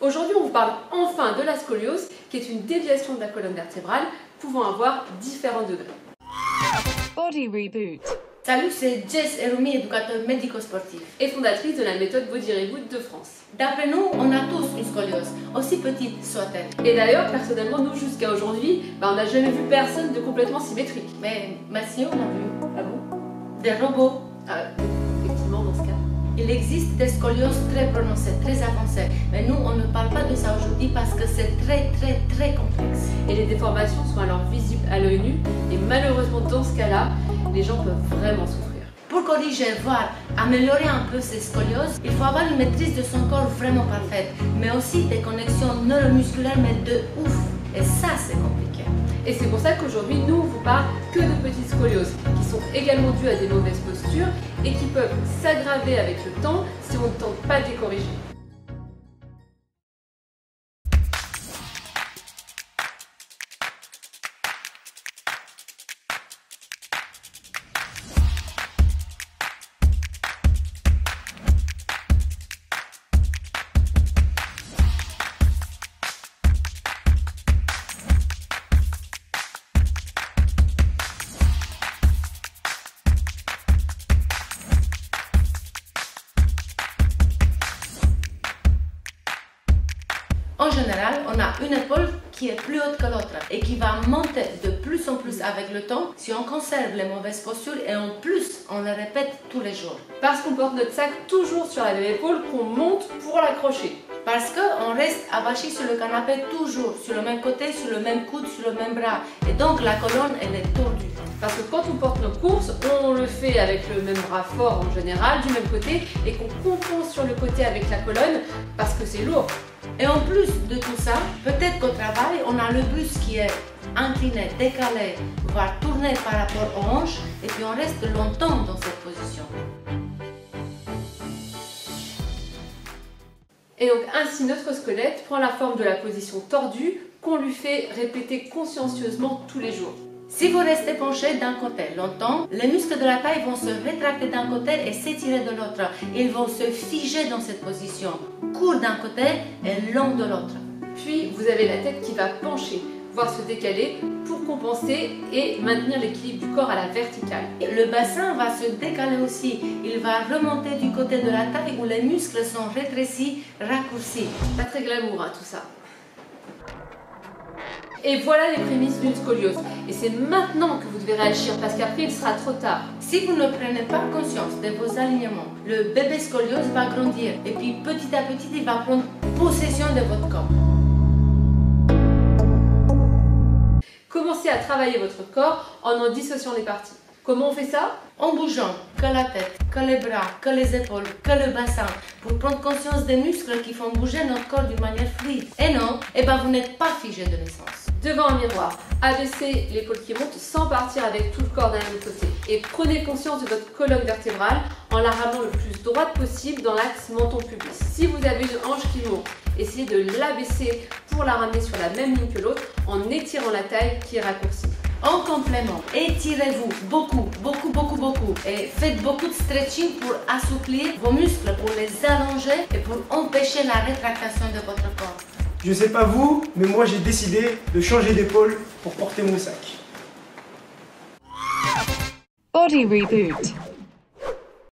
Aujourd'hui, on vous parle enfin de la scoliose, qui est une déviation de la colonne vertébrale pouvant avoir différents degrés. Body Reboot. Salut, c'est Jess Eroumi, éducateur médico-sportif Et fondatrice de la méthode Body Reboot de France. D'après nous, on a tous une scoliose, aussi petite soit-elle. Et d'ailleurs, personnellement, nous, jusqu'à aujourd'hui, on n'a jamais vu personne de complètement symétrique. Mais si, on a vu. Ah bon? Des robots. Effectivement, dans ce cas. Il existe des scolioses très prononcées, très avancées. Mais nous, on ne parle pas de ça aujourd'hui parce que c'est très complexe. Et les déformations sont alors visibles à l'œil nu. Et malheureusement, dans ce cas-là, les gens peuvent vraiment souffrir. Pour corriger, voire améliorer un peu ces scolioses, il faut avoir une maîtrise de son corps vraiment parfaite, mais aussi des connexions neuromusculaires, mais de ouf. Et ça, c'est compliqué. Et c'est pour ça qu'aujourd'hui, nous, on vous parle que de petites scolioses, qui sont également dues à des mauvaises postures et qui peuvent s'aggraver avec le temps si on ne tente pas de les corriger. En général, on a une épaule qui est plus haute que l'autre et qui va monter de plus en plus avec le temps si on conserve les mauvaises postures et en plus, on les répète tous les jours. Parce qu'on porte notre sac toujours sur la même épaule qu'on monte pour l'accrocher. Parce qu'on reste abachi sur le canapé toujours, sur le même côté, sur le même coude, sur le même bras. Et donc la colonne, elle est tordue. Parce que quand on porte nos courses, on le fait avec le même bras fort en général, du même côté, et qu'on compense sur le côté avec la colonne parce que c'est lourd. Et en plus de tout ça, peut-être qu'au travail, on a le buste qui est incliné, décalé, voire tourné par rapport aux hanches, et puis on reste longtemps dans cette position. Et donc ainsi notre squelette prend la forme de la position tordue qu'on lui fait répéter consciencieusement tous les jours. Si vous restez penché d'un côté longtemps, les muscles de la taille vont se rétracter d'un côté et s'étirer de l'autre. Ils vont se figer dans cette position, court d'un côté et long de l'autre. Puis vous avez la tête qui va pencher, voire se décaler pour compenser et maintenir l'équilibre du corps à la verticale. Le bassin va se décaler aussi. Il va remonter du côté de la taille où les muscles sont rétrécis, raccourcis. Pas très glamour tout ça. Et voilà les prémices d'une scoliose. Et c'est maintenant que vous devez réagir parce qu'après il sera trop tard. Si vous ne prenez pas conscience de vos alignements, le bébé scoliose va grandir et puis petit à petit il va prendre possession de votre corps. Commencez à travailler votre corps en dissociant les parties. Comment on fait ça? En bougeant que la tête, que les bras, que les épaules, que le bassin, pour prendre conscience des muscles qui font bouger notre corps d'une manière fluide. Et non, vous n'êtes pas figé de naissance. Devant un miroir, abaissez l'épaule qui monte sans partir avec tout le corps d'un même côté. Et prenez conscience de votre colonne vertébrale en la ramenant le plus droite possible dans l'axe menton-pubis. Si vous avez une hanche qui monte, essayez de l'abaisser pour la ramener sur la même ligne que l'autre en étirant la taille qui est raccourcie. En complément, étirez-vous beaucoup et faites beaucoup de stretching pour assouplir vos muscles, pour les allonger et pour empêcher la rétractation de votre corps. Je sais pas vous, mais moi j'ai décidé de changer d'épaule pour porter mon sac. Body Reboot.